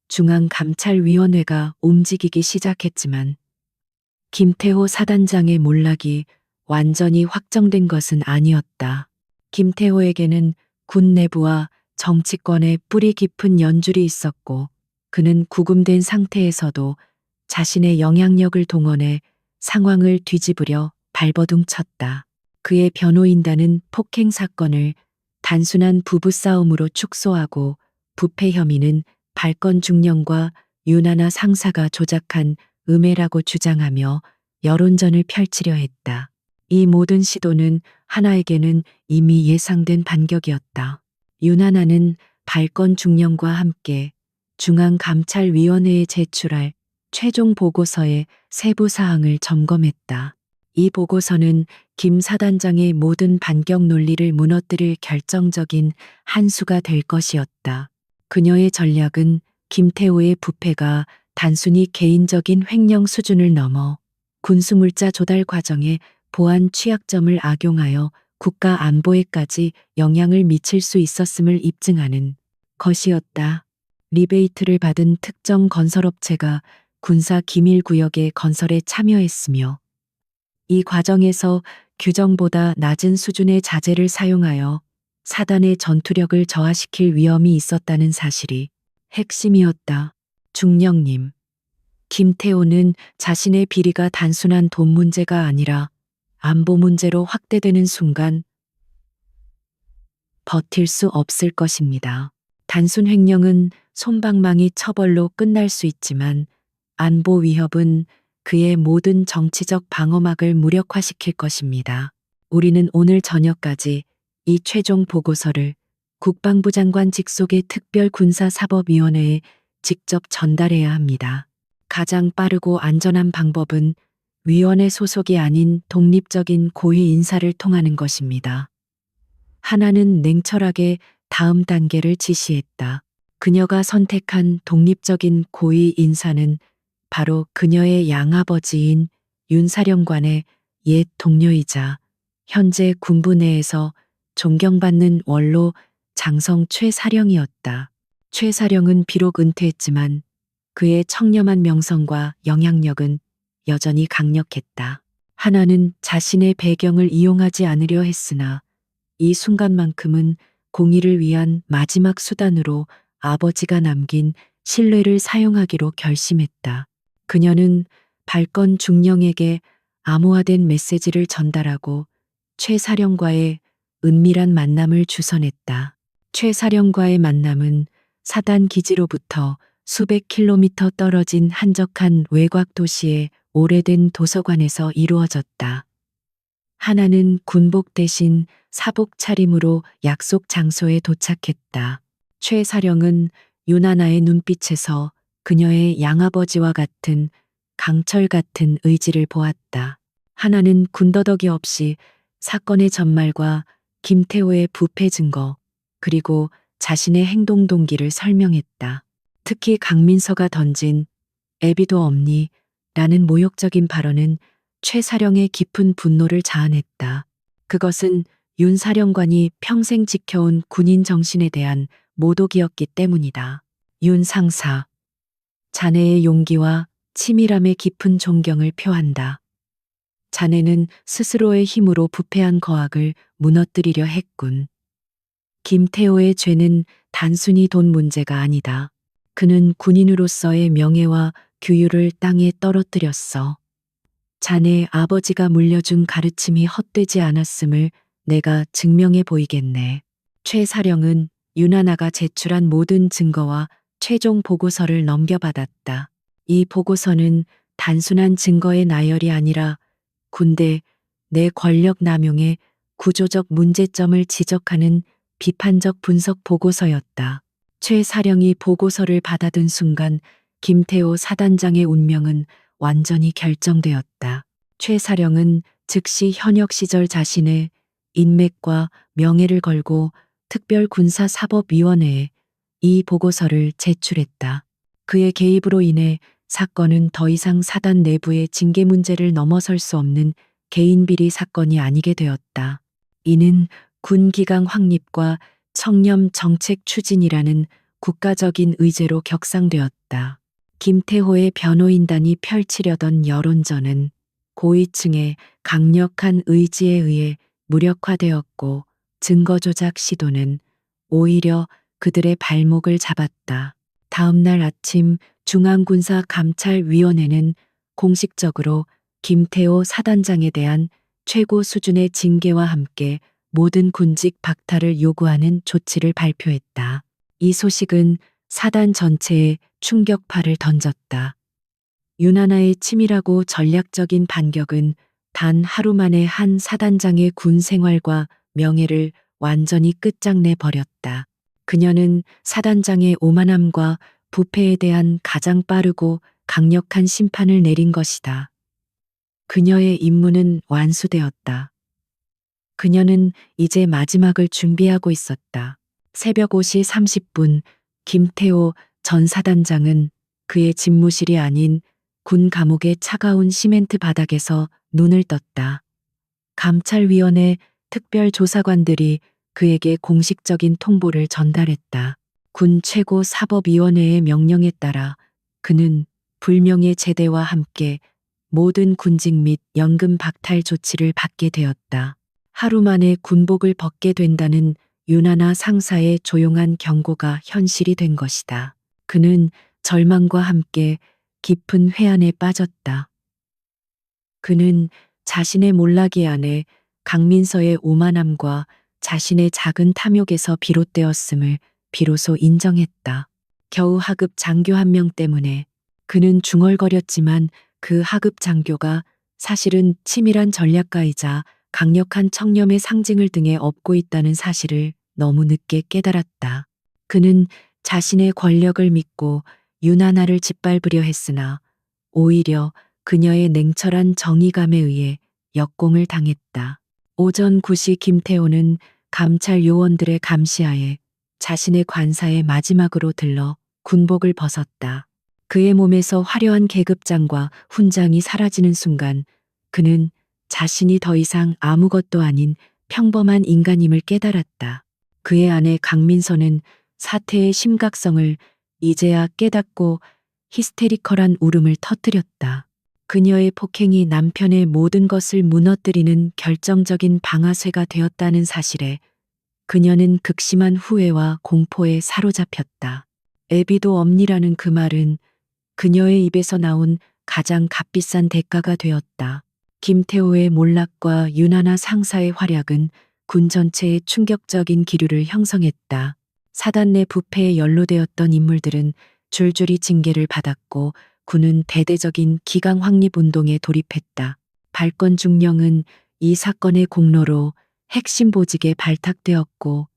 중앙감찰위원회가 움직이기 시작했지만 김태호 사단장의 몰락이 완전히 확정된 것은 아니었다. 김태호에게는 군 내부와 정치권에 뿌리 깊은 연줄이 있었고 그는 구금된 상태에서도 자신의 영향력을 동원해 상황을 뒤집으려 발버둥 쳤다. 그의 변호인단은 폭행 사건을 단순한 부부싸움으로 축소하고 부패 혐의는 발건 중령과 윤하나 상사가 조작한 음해라고 주장하며 여론전을 펼치려 했다. 이 모든 시도는 하나에게는 이미 예상된 반격이었다. 윤하나는 발건 중령과 함께 중앙감찰위원회에 제출할 최종 보고서의 세부 사항을 점검했다. 이 보고서는 김 사단장의 모든 반격 논리를 무너뜨릴 결정적인 한 수가 될 것이었다. 그녀의 전략은 김태호의 부패가 단순히 개인적인 횡령 수준을 넘어 군수물자 조달 과정에 보안 취약점을 악용하여 국가 안보에까지 영향을 미칠 수 있었음을 입증하는 것이었다. 리베이트를 받은 특정 건설업체가 군사 기밀구역의 건설에 참여했으며 이 과정에서 규정보다 낮은 수준의 자재를 사용하여 사단의 전투력을 저하시킬 위험이 있었다는 사실이 핵심이었다. 중령님, 김태호는 자신의 비리가 단순한 돈 문제가 아니라 안보 문제로 확대되는 순간 버틸 수 없을 것입니다. 단순 횡령은 솜방망이 처벌로 끝날 수 있지만 안보 위협은 그의 모든 정치적 방어막을 무력화시킬 것입니다. 우리는 오늘 저녁까지 이 최종 보고서를 국방부 장관 직속의 특별군사사법위원회에 직접 전달해야 합니다. 가장 빠르고 안전한 방법은 위원회 소속이 아닌 독립적인 고위 인사를 통하는 것입니다. 하나는 냉철하게 다음 단계를 지시했다. 그녀가 선택한 독립적인 고위 인사는 바로 그녀의 양아버지인 윤 사령관의 옛 동료이자 현재 군부 내에서 존경받는 원로 장성 최 사령이었다. 최 사령은 비록 은퇴했지만 그의 청렴한 명성과 영향력은 여전히 강력했다. 하나는 자신의 배경을 이용하지 않으려 했으나 이 순간만큼은 공의를 위한 마지막 수단으로 아버지가 남긴 신뢰를 사용하기로 결심했다. 그녀는 발건 중령에게 암호화된 메시지를 전달하고 최 사령과의 은밀한 만남을 주선했다. 최 사령과의 만남은 사단 기지로부터 수백 킬로미터 떨어진 한적한 외곽 도시의 오래된 도서관에서 이루어졌다. 하나는 군복 대신 사복 차림으로 약속 장소에 도착했다. 최 사령은 유나나의 눈빛에서 그녀의 양아버지와 같은 강철 같은 의지를 보았다. 하나는 군더더기 없이 사건의 전말과 김태호의 부패 증거, 그리고 자신의 행동 동기를 설명했다. 특히 강민서가 던진 애비도 없니? 라는 모욕적인 발언은 최 사령의 깊은 분노를 자아냈다. 그것은 윤 사령관이 평생 지켜온 군인 정신에 대한 모독이었기 때문이다. 윤 상사, 자네의 용기와 치밀함에 깊은 존경을 표한다. 자네는 스스로의 힘으로 부패한 거학을 무너뜨리려 했군. 김태호의 죄는 단순히 돈 문제가 아니다. 그는 군인으로서의 명예와 규율을 땅에 떨어뜨렸어. 자네 아버지가 물려준 가르침이 헛되지 않았음을 내가 증명해 보이겠네. 최 사령은 윤하나가 제출한 모든 증거와 최종 보고서를 넘겨받았다. 이 보고서는 단순한 증거의 나열이 아니라 군대 내 권력 남용의 구조적 문제점을 지적하는 비판적 분석 보고서였다. 최 사령이 보고서를 받아든 순간 김태호 사단장의 운명은 완전히 결정되었다. 최 사령은 즉시 현역 시절 자신의 인맥과 명예를 걸고 특별군사사법위원회에 이 보고서를 제출했다. 그의 개입으로 인해 사건은 더 이상 사단 내부의 징계 문제를 넘어설 수 없는 개인 비리 사건이 아니게 되었다. 이는 군 기강 확립과 청렴 정책 추진이라는 국가적인 의제로 격상되었다. 김태호의 변호인단이 펼치려던 여론전은 고위층의 강력한 의지에 의해 무력화되었고 증거 조작 시도는 오히려 그들의 발목을 잡았다. 다음 날 아침 중앙군사감찰위원회는 공식적으로 김태호 사단장에 대한 최고 수준의 징계와 함께 모든 군직 박탈을 요구하는 조치를 발표했다. 이 소식은 사단 전체에 충격파를 던졌다. 윤하나의 치밀하고 전략적인 반격은 단 하루 만에 한 사단장의 군 생활과 명예를 완전히 끝장내 버렸다. 그녀는 사단장의 오만함과 부패에 대한 가장 빠르고 강력한 심판을 내린 것이다. 그녀의 임무는 완수되었다. 그녀는 이제 마지막을 준비하고 있었다. 새벽 5시 30분 김태호 전 사단장은 그의 집무실이 아닌 군 감옥의 차가운 시멘트 바닥에서 눈을 떴다. 감찰위원회 특별조사관들이 그에게 공식적인 통보를 전달했다. 군 최고 사법위원회의 명령에 따라 그는 불명예 제대와 함께 모든 군직 및 연금 박탈 조치를 받게 되었다. 하루 만에 군복을 벗게 된다는 윤하나 상사의 조용한 경고가 현실이 된 것이다. 그는 절망과 함께 깊은 회한에 빠졌다. 그는 자신의 몰락이 안에 강민서의 오만함과 자신의 작은 탐욕에서 비롯되었음을 비로소 인정했다. 겨우 하급 장교 한 명 때문에 그는 중얼거렸지만 그 하급 장교가 사실은 치밀한 전략가이자 강력한 청렴의 상징을 등에 업고 있다는 사실을 너무 늦게 깨달았다. 그는 자신의 권력을 믿고 유나나를 짓밟으려 했으나 오히려 그녀의 냉철한 정의감에 의해 역공을 당했다. 오전 9시 김태호는 감찰 요원들의 감시하에 자신의 관사에 마지막으로 들러 군복을 벗었다. 그의 몸에서 화려한 계급장과 훈장이 사라지는 순간 그는 자신이 더 이상 아무것도 아닌 평범한 인간임을 깨달았다. 그의 아내 강민서는 사태의 심각성을 이제야 깨닫고 히스테리컬한 울음을 터뜨렸다. 그녀의 폭행이 남편의 모든 것을 무너뜨리는 결정적인 방아쇠가 되었다는 사실에 그녀는 극심한 후회와 공포에 사로잡혔다. 애비도 없니라는 그 말은 그녀의 입에서 나온 가장 값비싼 대가가 되었다. 김태호의 몰락과 유나나 상사의 활약은 군 전체에 충격적인 기류를 형성했다. 사단 내 부패에 연루되었던 인물들은 줄줄이 징계를 받았고 군은 대대적인 기강 확립 운동에 돌입했다. 발권 중령은 이 사건의 공로로 핵심 보직에 발탁되었고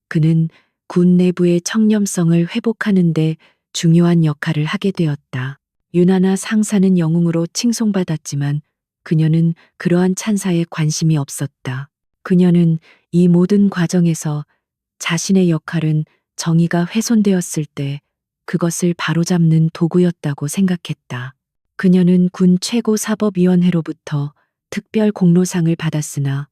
그는 군 내부의 청렴성을 회복하는 데 중요한 역할을 하게 되었다. 유나나 상사는 영웅으로 칭송받았지만 그녀는 그러한 찬사에 관심이 없었다. 그녀는 이 모든 과정에서 자신의 역할은 정의가 훼손되었을 때 그것을 바로잡는 도구였다고 생각했다. 그녀는 군 최고사법위원회로부터 특별 공로상을 받았으나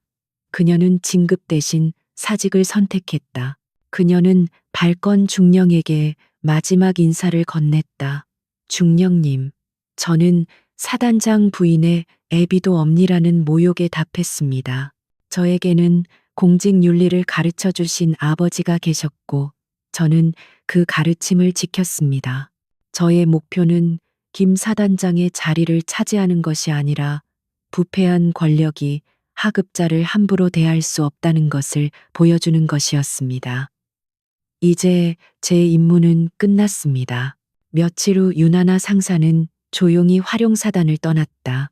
그녀는 진급 대신 사직을 선택했다. 그녀는 발권 중령에게 마지막 인사를 건넸다. 중령님, 저는 사단장 부인의 애비도 없니라는 모욕에 답했습니다. 저에게는 공직 윤리를 가르쳐 주신 아버지가 계셨고 저는 그 가르침을 지켰습니다. 저의 목표는 김 사단장의 자리를 차지하는 것이 아니라 부패한 권력이 하급자를 함부로 대할 수 없다는 것을 보여주는 것이었습니다. 이제 제 임무는 끝났습니다. 며칠 후 유나나 상사는 조용히 활용사단을 떠났다.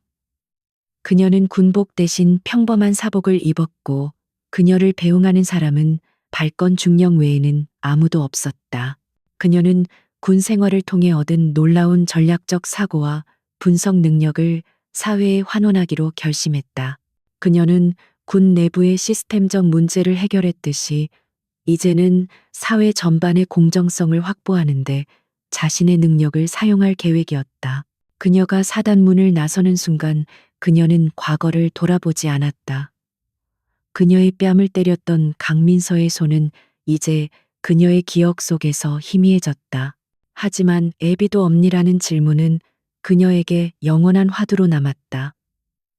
그녀는 군복 대신 평범한 사복을 입었고 그녀를 배웅하는 사람은 발권 중령 외에는 아무도 없었다. 그녀는 군 생활을 통해 얻은 놀라운 전략적 사고와 분석 능력을 사회에 환원하기로 결심했다. 그녀는 군 내부의 시스템적 문제를 해결했듯이 이제는 사회 전반의 공정성을 확보하는데 자신의 능력을 사용할 계획이었다. 그녀가 사단문을 나서는 순간 그녀는 과거를 돌아보지 않았다. 그녀의 뺨을 때렸던 강민서의 손은 이제 그녀의 기억 속에서 희미해졌다. 하지만 애비도 없니라는 질문은 그녀에게 영원한 화두로 남았다.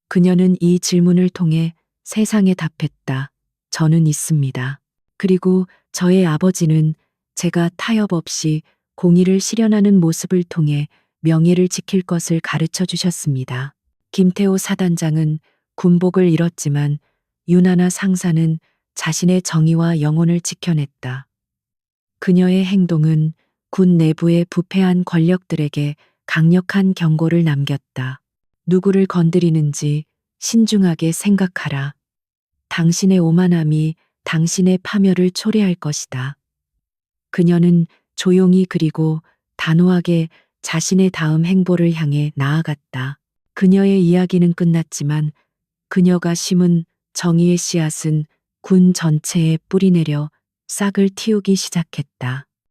그녀는 이 질문을 통해 세상에 답했다. 저는 있습니다. 그리고 저의 아버지는 제가 타협 없이 공의를 실현하는 모습을 통해 명예를 지킬 것을 가르쳐 주셨습니다. 김태호 사단장은 군복을 잃었지만 유나나 상사는 자신의 정의와 영혼을 지켜냈다. 그녀의 행동은 군 내부의 부패한 권력들에게 강력한 경고를 남겼다. 누구를 건드리는지 신중하게 생각하라. 당신의 오만함이 당신의 파멸을 초래할 것이다. 그녀는 조용히 그리고 단호하게 자신의 다음 행보를 향해 나아갔다. 그녀의 이야기는 끝났지만 그녀가 심은 정의의 씨앗은 군 전체에 뿌리내려 싹을 틔우기 시작했다.